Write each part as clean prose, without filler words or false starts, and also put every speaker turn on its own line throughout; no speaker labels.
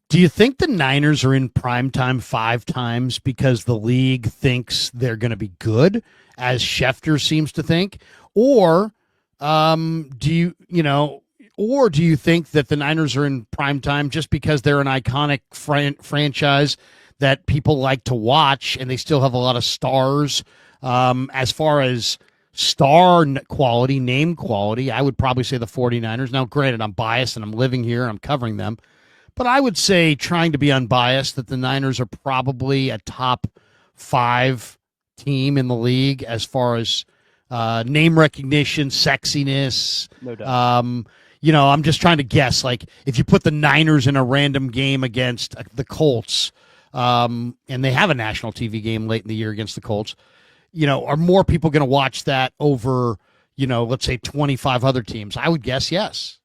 Do you think the Niners are in prime time 5 times because the league thinks they're going to be good, as Schefter seems to think, or do you think that the Niners are in prime time just because they're an iconic franchise that people like to watch, and they still have a lot of stars? As far as quality, name quality, I would probably say the 49ers. Now, granted, I'm biased and I'm living here and I'm covering them. But I would say, trying to be unbiased, that the Niners are probably a top 5 team in the league as far as name recognition, sexiness.
No doubt.
I'm just trying to guess. Like, if you put the Niners in a random game against the Colts, and they have a national TV game late in the year against the Colts, are more people going to watch that over, let's say 25 other teams? I would guess yes.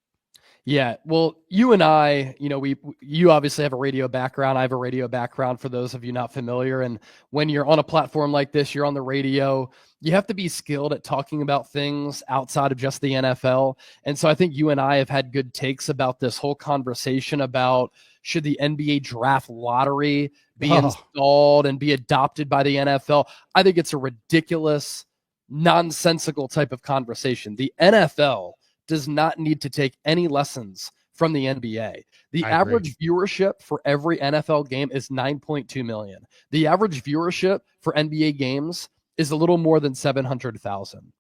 Yeah, well, you and I, you obviously have a radio background. I have a radio background, for those of you not familiar. And when you're on a platform like this, you're on the radio, you have to be skilled at talking about things outside of just the NFL. And so I think you and I have had good takes about this whole conversation about, should the NBA draft lottery be installed and be adopted by the NFL? I think it's a ridiculous, nonsensical type of conversation. The NFL does not need to take any lessons from the NBA. The average viewership for every NFL game is 9.2 million. The average viewership for NBA games is a little more than 700,000.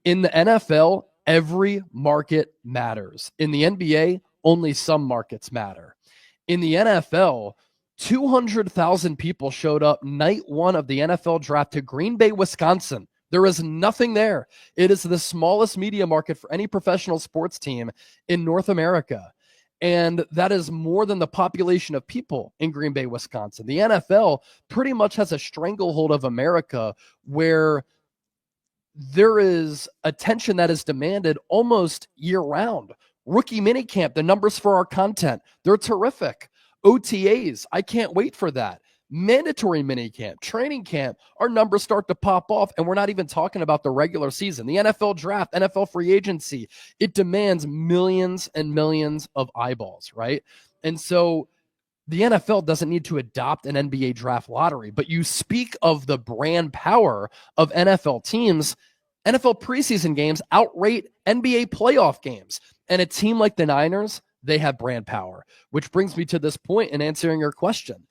In the NFL, every market matters. In the NBA, only some markets matter. In the NFL, 200,000 people showed up night one of the NFL draft to Green Bay, Wisconsin. There is nothing there. It is the smallest media market for any professional sports team in North America. And that is more than the population of people in Green Bay, Wisconsin. The NFL pretty much has a stranglehold of America, where there is attention that is demanded almost year round. Rookie minicamp, the numbers for our content, they're terrific. OTAs, I can't wait for that. Mandatory minicamp, training camp, our numbers start to pop off, and we're not even talking about the regular season. The NFL draft, NFL free agency, it demands millions and millions of eyeballs, right? And so the NFL doesn't need to adopt an NBA draft lottery, but you speak of the brand power of NFL teams. NFL preseason games outrate NBA playoff games, and a team like the Niners, they have brand power, which brings me to this point in answering your question.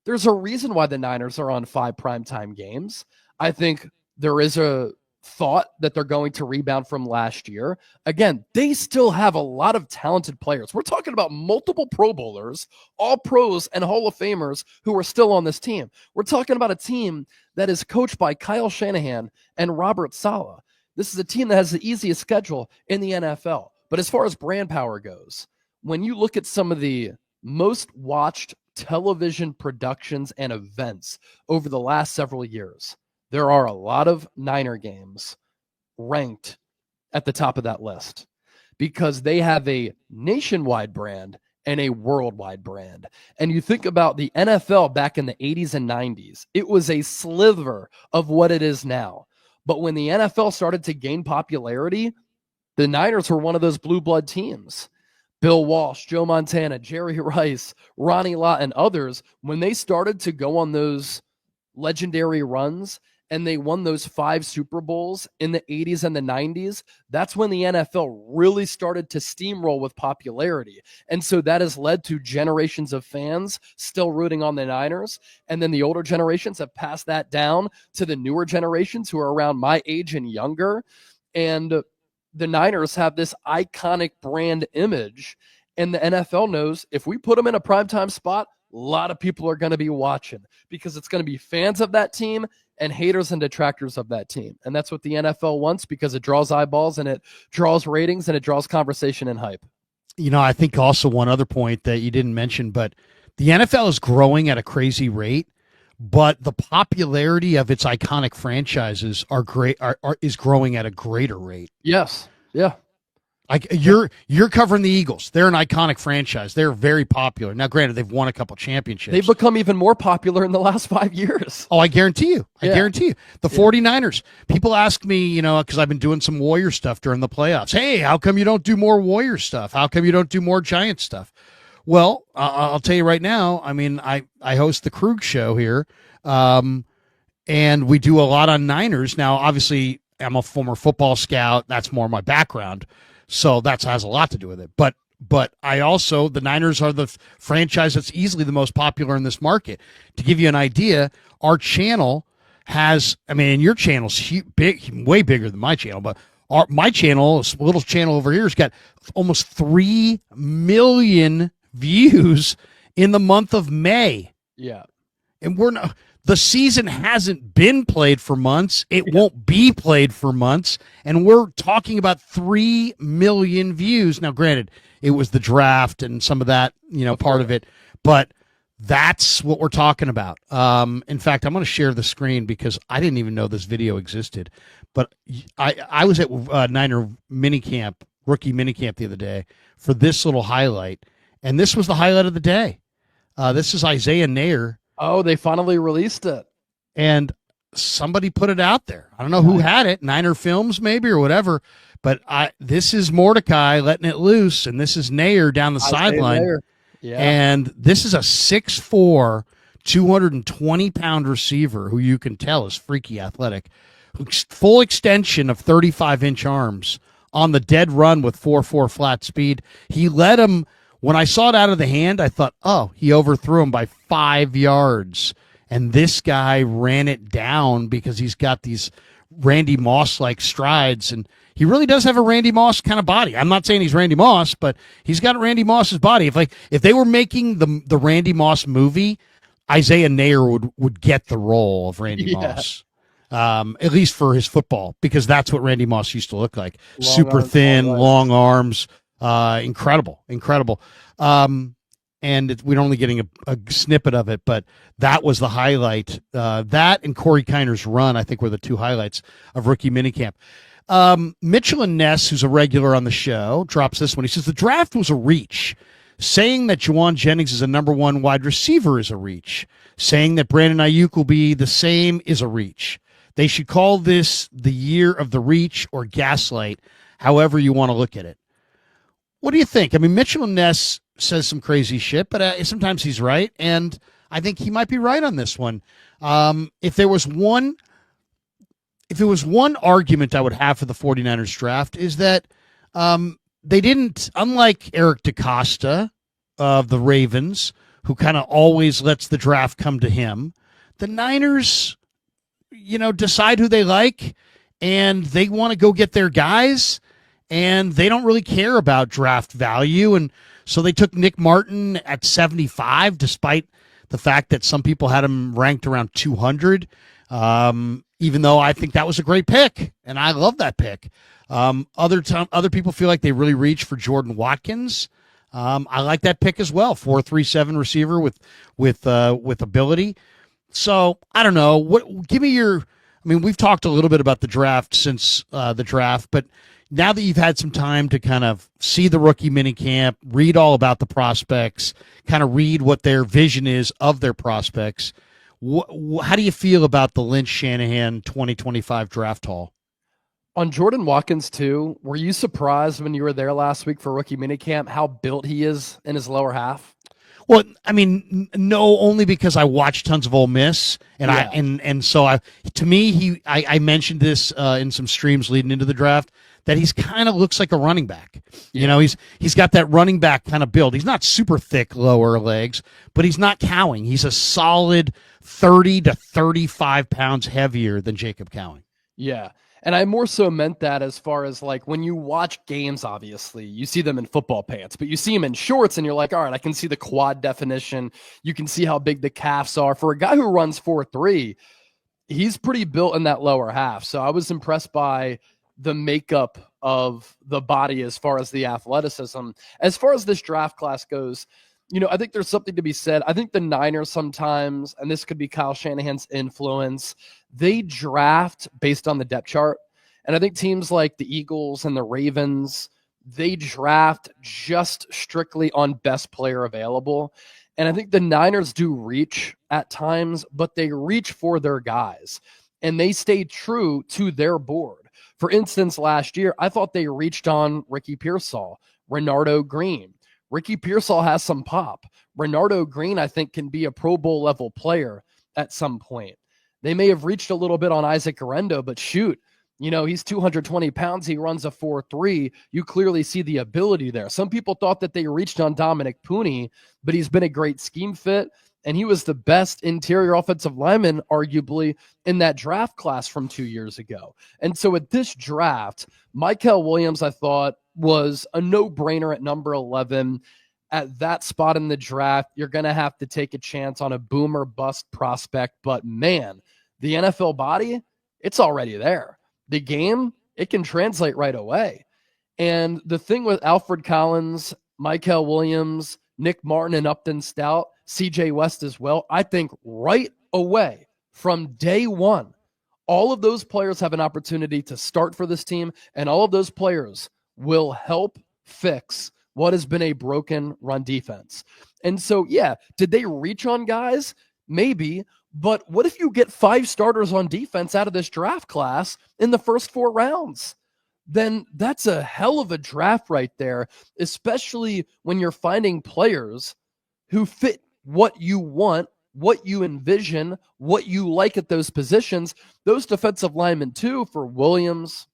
There's a reason why the Niners are on 5 primetime games. I think there is a thought that they're going to rebound from last year. Again, they still have a lot of talented players. We're talking about multiple Pro Bowlers, all pros and Hall of Famers who are still on this team. We're talking about a team that is coached by Kyle Shanahan and Robert Saleh. This is a team that has the easiest schedule in the NFL. But as far as brand power goes, when you look at some of the most watched television productions and events over the last several years, there are a lot of Niner games ranked at the top of that list because they have a nationwide brand and a worldwide brand. And you think about the NFL back in the 80s and 90s, it was a sliver of what it is now. But when the NFL started to gain popularity, the Niners were one of those blue blood teams. Bill Walsh, Joe Montana, Jerry Rice, Ronnie Lott, and others, when they started to go on those legendary runs and they won those 5 Super Bowls in the 80s and the 90s, that's when the NFL really started to steamroll with popularity. And so that has led to generations of fans still rooting on the Niners. And then the older generations have passed that down to the newer generations who are around my age and younger. And the Niners have this iconic brand image, and the NFL knows if we put them in a primetime spot, a lot of people are going to be watching because it's going to be fans of that team and haters and detractors of that team. And that's what the NFL wants because it draws eyeballs and it draws ratings and it draws conversation and hype.
I think also one other point that you didn't mention, but the NFL is growing at a crazy rate, but the popularity of its iconic franchises is growing at a greater rate.
Yes. Yeah.
Like you're covering the Eagles. They're an iconic franchise. They're very popular. Now, granted, they've won a couple championships.
They've become even more popular in the last 5 years.
Oh, I guarantee you. I guarantee you. The 49ers. People ask me, because I've been doing some Warrior stuff during the playoffs. Hey, how come you don't do more Warrior stuff? How come you don't do more Giant stuff? Well, I'll tell you right now. I mean, I host the Krug show here, and we do a lot on Niners. Now, obviously, I'm a former football scout. That's more my background, so that has a lot to do with it. But I also, the Niners are the franchise that's easily the most popular in this market. To give you an idea, our channel has, I mean, your channel's big, way bigger than my channel, but my channel, a little channel over here, has got almost 3 million views in the month of May.
Yeah.
And the season hasn't been played for months. It won't be played for months. And we're talking about 3 million views. Now, granted, it was the draft and some of that, part of it, but that's what we're talking about. In fact, I'm going to share the screen because I didn't even know this video existed. But I was at Niner minicamp, rookie minicamp the other day for this little highlight. And this was the highlight of the day. This is Isaiah Nair.
Oh, they finally released it.
And somebody put it out there. I don't know who had it, Niner Films maybe or whatever. But this is Mordecai letting it loose, and this is Nair down the sideline.
Yeah.
And this is a 6'4", 220-pound receiver who you can tell is freaky athletic. Full extension of 35-inch arms on the dead run with 4.4 flat speed. He led him. When I saw it out of the hand, I thought, oh, he overthrew him by 5 yards. And this guy ran it down because he's got these Randy Moss-like strides, and he really does have a Randy Moss kind of body. I'm not saying he's Randy Moss, but he's got Randy Moss's body. If they were making the Randy Moss movie, Isaiah Nair would get the role of Randy Moss. At least for his football, because that's what Randy Moss used to look like. Super thin, long arms, incredible. And we're only getting a snippet of it, but that was the highlight. That and Corey Kiner's run, I think, were the two highlights of rookie minicamp. Mitchell and Ness, who's a regular on the show, drops this one. He says, the draft was a reach. Saying that Juwan Jennings is a number one wide receiver is a reach. Saying that Brandon Ayuk will be the same is a reach. They should call this the year of the reach or gaslight, however you want to look at it. What do you think? I mean, Mitchell and Ness says some crazy shit, but sometimes he's right, and I think he might be right on this one. If it was one argument I would have for the 49ers draft is that they didn't, unlike Eric DeCosta of the Ravens, who kind of always lets the draft come to him, the Niners, decide who they like, and they want to go get their guys, and they don't really care about draft value. And so they took Nick Martin at 75, despite the fact that some people had him ranked around 200, even though I think that was a great pick, and I love that pick. Other people feel like they really reached for Jordan Watkins. I like that pick as well, 4.37 receiver with ability. So I don't know. Give me your. I mean, we've talked a little bit about the draft since the draft, but now that you've had some time to kind of see the rookie minicamp, read all about the prospects, kind of read what their vision is of their prospects, how do you feel about the Lynch Shanahan 2025 draft haul?
On Jordan Watkins, too, were you surprised when you were there last week for rookie minicamp how built he is in his lower half?
Well, I mean, no, only because I watched tons of Ole Miss, and I mentioned this in some streams leading into the draft, that he's kind of looks like a running back. He's got that running back kind of build. He's not super thick lower legs, but he's not cowing. He's a solid 30 to 35 pounds heavier than Jacob Cowing.
Yeah. And I more so meant that as far as like when you watch games, obviously, you see them in football pants, but you see them in shorts and you're like, all right, I can see the quad definition. You can see how big the calves are. For a guy who runs 4.3, he's pretty built in that lower half. So I was impressed by the makeup of the body as far as the athleticism. As far as this draft class goes, I think there's something to be said. I think the Niners sometimes, and this could be Kyle Shanahan's influence, they draft based on the depth chart. And I think teams like the Eagles and the Ravens, they draft just strictly on best player available. And I think the Niners do reach at times, but they reach for their guys and they stay true to their board. For instance, last year, I thought they reached on Ricky Pearsall, Renardo Green, Ricky Pearsall has some pop. Renardo Green, I think, can be a Pro Bowl level player at some point. They may have reached a little bit on Isaac Arendo, but shoot, he's 220 pounds. He runs a 4.3. You clearly see the ability there. Some people thought that they reached on Dominic Pooney, but he's been a great scheme fit. And he was the best interior offensive lineman, arguably, in that draft class from 2 years ago. And so at this draft, Mykel Williams, I thought, was a no-brainer at number 11. At that spot in the draft, you're going to have to take a chance on a boom or bust prospect. But man, the NFL body, it's already there. The game, it can translate right away. And the thing with Alfred Collins, Mykel Williams, Nick Martin, and Upton Stout, CJ West as well, I think right away from day one, all of those players have an opportunity to start for this team, and all of those players will help fix what has been a broken run defense. And so, yeah, did they reach on guys? Maybe. But what if you get 5 starters on defense out of this draft class in the first 4 rounds? Then that's a hell of a draft right there, especially when you're finding players who fit what you want, what you envision, what you like at those positions. Those defensive linemen, too, for Williams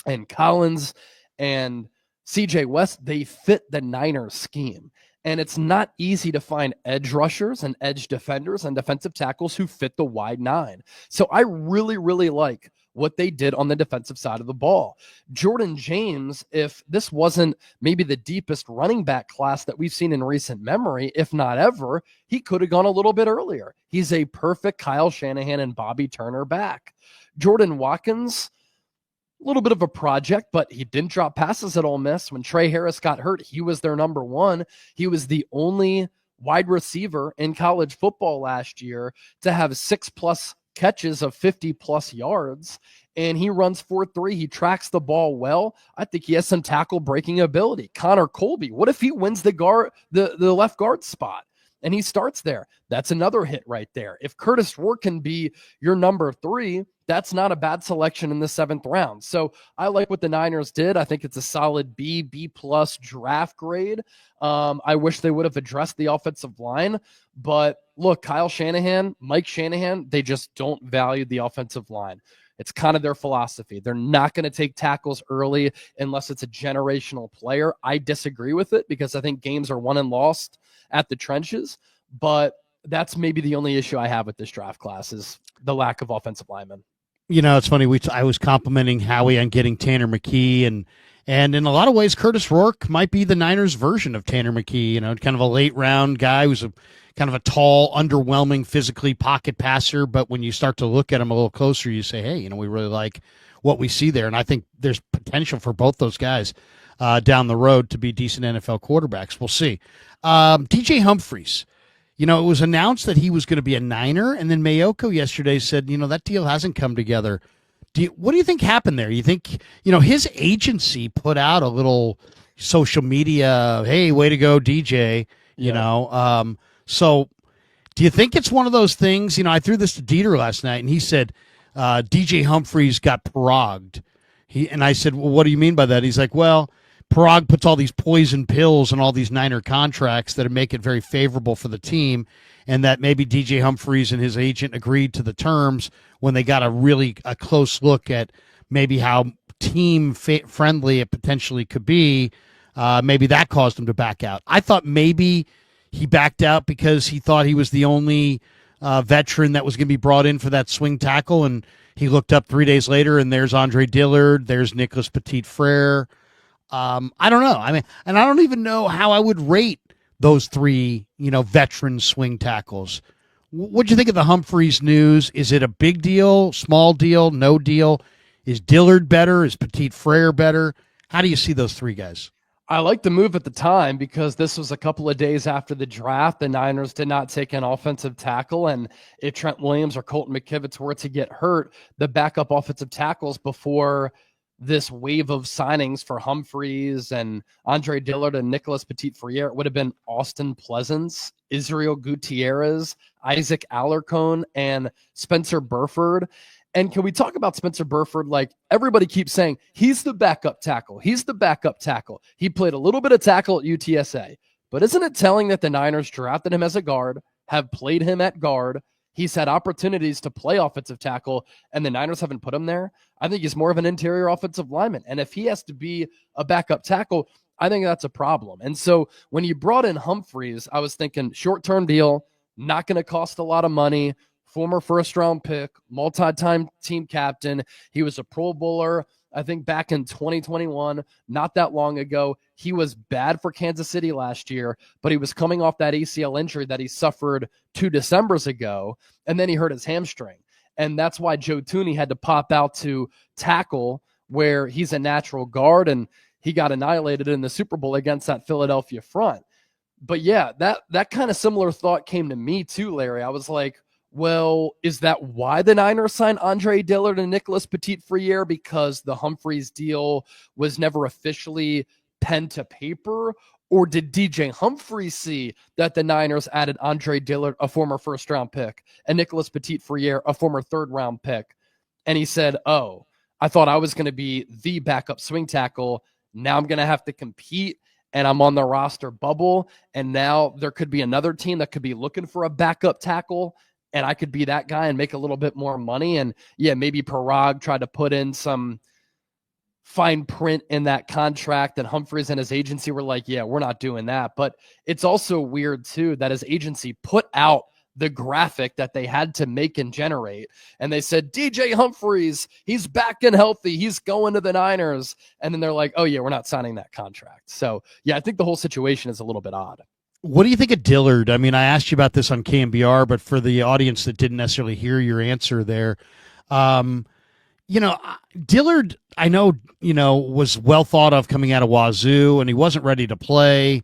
and Collins and CJ West, they fit the Niners scheme. And it's not easy to find edge rushers and edge defenders and defensive tackles who fit the wide 9. So I really, really like what they did on the defensive side of the ball. Jordan James, if this wasn't maybe the deepest running back class that we've seen in recent memory, if not ever, he could have gone a little bit earlier. He's a perfect Kyle Shanahan and Bobby Turner back. Jordan Watkins, a little bit of a project, but he didn't drop passes at Ole Miss. When Trey Harris got hurt, he was their number 1. He was the only wide receiver in college football last year to have 6+ catches of 50+ yards, and he runs 4.3. He tracks the ball well. I think he has some tackle breaking ability. Connor Colby, what if he wins the left guard spot and he starts there? That's another hit right there. If Curtis Rourke can be your number 3, that's not a bad selection in the 7th round. So I like what the Niners did. I think it's a solid B+ draft grade. I wish they would have addressed the offensive line, but look, Kyle Shanahan, Mike Shanahan, they just don't value the offensive line. It's kind of their philosophy. They're not going to take tackles early unless it's a generational player. I disagree with it because I think games are won and lost at the trenches, but that's maybe the only issue I have with this draft class is the lack of offensive linemen.
It's funny. I was complimenting Howie on getting Tanner McKee, and in a lot of ways, Curtis Rourke might be the Niners' version of Tanner McKee. Kind of a late round guy who's kind of a tall, underwhelming, physically pocket passer. But when you start to look at him a little closer, you say, hey, we really like what we see there. And I think there's potential for both those guys down the road to be decent NFL quarterbacks. We'll see. DJ Humphries. It was announced that he was going to be a Niner, and then Mayoko yesterday said, that deal hasn't come together. What do you think happened there? You think, his agency put out a little social media, hey, way to go, DJ, so do you think it's one of those things? I threw this to Dieter last night, and he said DJ Humphries got prorogued. And I said, well, what do you mean by that? He's like, well, Parag puts all these poison pills and all these Niner contracts that make it very favorable for the team, and that maybe DJ Humphries and his agent agreed to the terms when they got a close look at maybe how team friendly it potentially could be. Maybe that caused him to back out. I thought maybe he backed out because he thought he was the only veteran that was going to be brought in for that swing tackle, and he looked up 3 days later, and there's Andre Dillard, there's Nicholas Petit-Frere. I don't know. And I don't even know how I would rate those 3, veteran swing tackles. What'd you think of the Humphries news? Is it a big deal, small deal, no deal? Is Dillard better? Is Petit-Frere better? How do you see those 3 guys?
I like the move at the time because this was a couple of days after the draft. The Niners did not take an offensive tackle, and if Trent Williams or Colton McKivitz were to get hurt, the backup offensive tackles before this wave of signings for Humphries and Andre Dillard and Nicholas Petit-Frere, it would have been Austin Pleasance, Israel Gutierrez, Isaac Alarcon, and Spencer Burford. And can we talk about Spencer Burford? Like, everybody keeps saying he's the backup tackle. He's the backup tackle. He played a little bit of tackle at UTSA. But isn't it telling that the Niners drafted him as a guard, have played him at guard? He's had opportunities to play offensive tackle, and the Niners haven't put him there. I think he's more of an interior offensive lineman. And if he has to be a backup tackle, I think that's a problem. And so when you brought in Humphreys, I was thinking short-term deal, not going to cost a lot of money, former first-round pick, multi-time team captain. He was a Pro Bowler, I think, back in 2021, not that long ago. He was bad for Kansas City last year, but he was coming off that ACL injury that he suffered 2 Decembers ago, and then he hurt his hamstring. And that's why Joe Thuney had to pop out to tackle, where he's a natural guard, and he got annihilated in the Super Bowl against that Philadelphia front. But yeah, that kind of similar thought came to me too, Larry. I was like, well, is that why the Niners signed Andre Dillard and Nicholas Petit-Frere, because the Humphreys deal was never officially pen to paper? Or did DJ Humphrey see that the Niners added Andre Dillard, a former first-round pick, and Nicholas Petit-Frere, a former third-round pick, and he said, oh, I thought I was going to be the backup swing tackle. Now I'm going to have to compete, and I'm on the roster bubble, and now there could be another team that could be looking for a backup tackle, and I could be that guy and make a little bit more money. And yeah, maybe Parag tried to put in some fine print in that contract, and Humphreys and his agency were like, yeah, we're not doing that. But it's also weird too that his agency put out the graphic that they had to make and generate, and they said, DJ Humphreys, he's back and healthy, he's going to the Niners. And then they're like, oh yeah, we're not signing that contract. So yeah, I think the whole situation is a little bit odd.
What do you think of Dillard? I mean, I asked you about this on KMBR, but for the audience that didn't necessarily hear your answer there, Dillard, I know, was well thought of coming out of Wazoo, and he wasn't ready to play.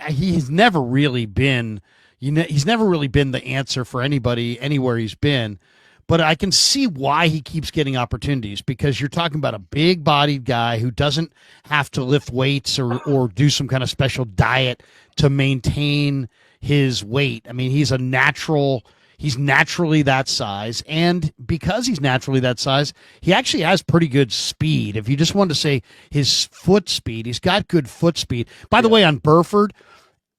He's never really been, he's never really been the answer for anybody anywhere he's been. But I can see why he keeps getting opportunities, because you're talking about a big-bodied guy who doesn't have to lift weights or do some kind of special diet to maintain his weight. I mean, he's naturally that size, and because he's naturally that size, he actually has pretty good speed. If you just wanted to say his foot speed, he's got good foot speed. By the way, on Burford,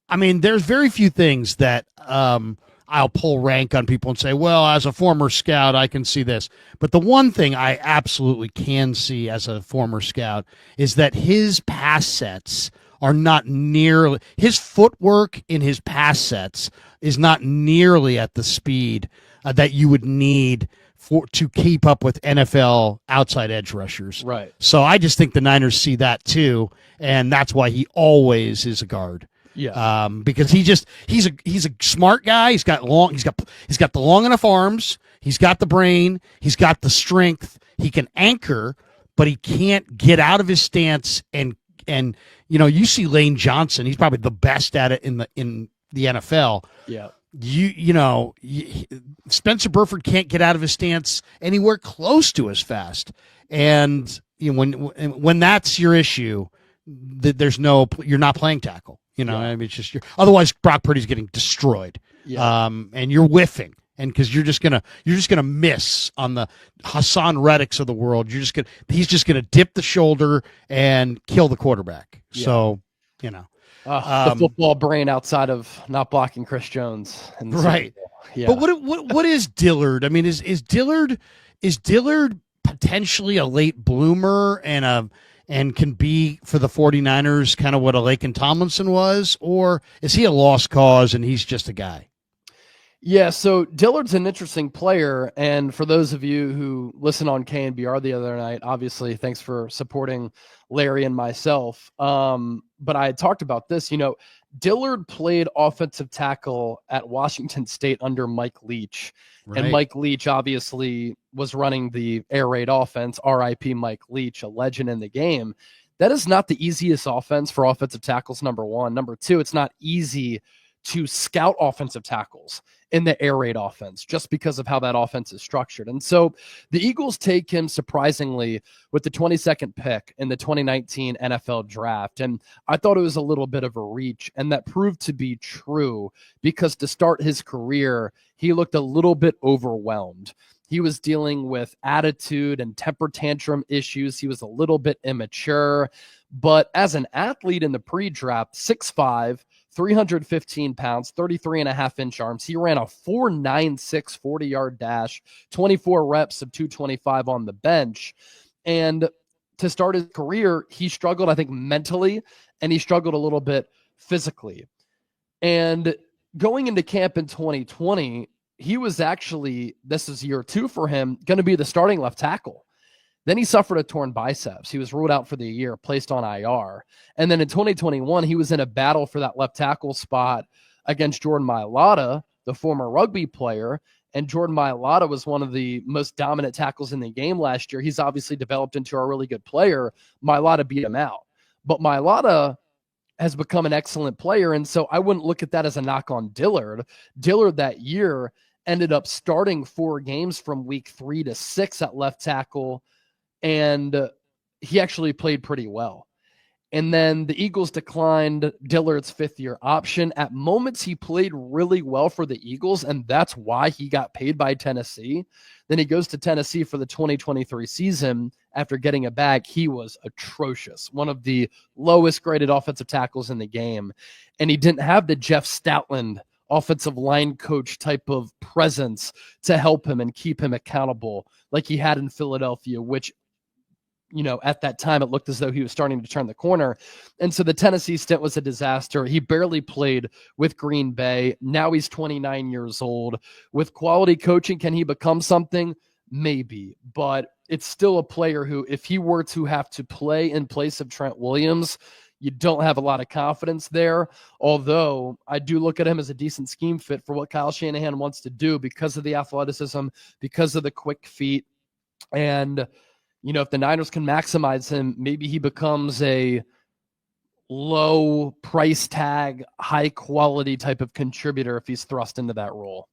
I mean, there's very few things that I'll pull rank on people and say, well, as a former scout, I can see this. But the one thing I absolutely can see as a former scout is that his pass sets are not nearly, his footwork in his pass sets is not nearly at the speed that you would need to keep up with NFL outside edge rushers.
Right.
So I just think the Niners see that too, and that's why he always is a guard.
Yeah.
Because he's a smart guy. He's got the long enough arms. He's got the brain. He's got the strength. He can anchor, but he can't get out of his stance. And you see Lane Johnson. He's probably the best at it in the NFL.
Yeah.
Spencer Burford can't get out of his stance anywhere close to as fast. And when that's your issue, you're not playing tackle. I mean, it's just otherwise Brock Purdy's getting destroyed.
Yeah.
And you're whiffing, and because you're just gonna miss on the Hassan Reddicks of the world. He's just gonna dip the shoulder and kill the quarterback. Yeah. So,
the football brain outside of not blocking Chris Jones.
Right. Yeah. But what is Dillard? I mean, is Dillard potentially a late bloomer and can be for the 49ers kind of what a Laken Tomlinson was, or is he a lost cause and he's just a guy?
Yeah, so Dillard's an interesting player, and for those of you who listen on KNBR the other night, obviously thanks for supporting Larry and myself. But I had talked about this, Dillard played offensive tackle at Washington State under Mike Leach. Right. And Mike Leach obviously was running the air raid offense, RIP Mike Leach, a legend in the game. That is not the easiest offense for offensive tackles, number one. Number two, it's not easy to scout offensive tackles in the air raid offense just because of how that offense is structured. And so the Eagles take him surprisingly with the 22nd pick in the 2019 NFL draft. And I thought it was a little bit of a reach, and that proved to be true because to start his career, he looked a little bit overwhelmed. He was dealing with attitude and temper tantrum issues. He was a little bit immature, but as an athlete in the pre-draft, 6'5", 315 pounds, 33.5-inch arms. He ran a 4.96 40-yard dash, 24 reps of 225 on the bench. And to start his career, he struggled, I think, mentally, and he struggled a little bit physically. And going into camp in 2020, he was actually, this is year 2 for him, going to be the starting left tackle. Then he suffered a torn biceps. He was ruled out for the year, placed on IR. And then in 2021, he was in a battle for that left tackle spot against Jordan Mailata, the former rugby player. And Jordan Mailata was one of the most dominant tackles in the game last year. He's obviously developed into a really good player. Mailata beat him out. But Mailata has become an excellent player, and so I wouldn't look at that as a knock on Dillard. Dillard that year ended up starting 4 games from week 3 to 6 at left tackle, and he actually played pretty well. And then the Eagles declined Dillard's 5th-year option. At moments, he played really well for the Eagles, and that's why he got paid by Tennessee. Then he goes to Tennessee for the 2023 season. After getting a bag, he was atrocious, one of the lowest graded offensive tackles in the game. And he didn't have the Jeff Stoutland offensive line coach type of presence to help him and keep him accountable like he had in Philadelphia, which, you know, at that time, it looked as though he was starting to turn the corner. And so the Tennessee stint was a disaster. He barely played with Green Bay. Now he's 29 years old. With quality coaching, can he become something? Maybe. But it's still a player who, if he were to have to play in place of Trent Williams, you don't have a lot of confidence there. Although I do look at him as a decent scheme fit for what Kyle Shanahan wants to do because of the athleticism, because of the quick feet. And you know, if the Niners can maximize him, maybe he becomes a low price tag, high quality type of contributor if he's thrust into that role.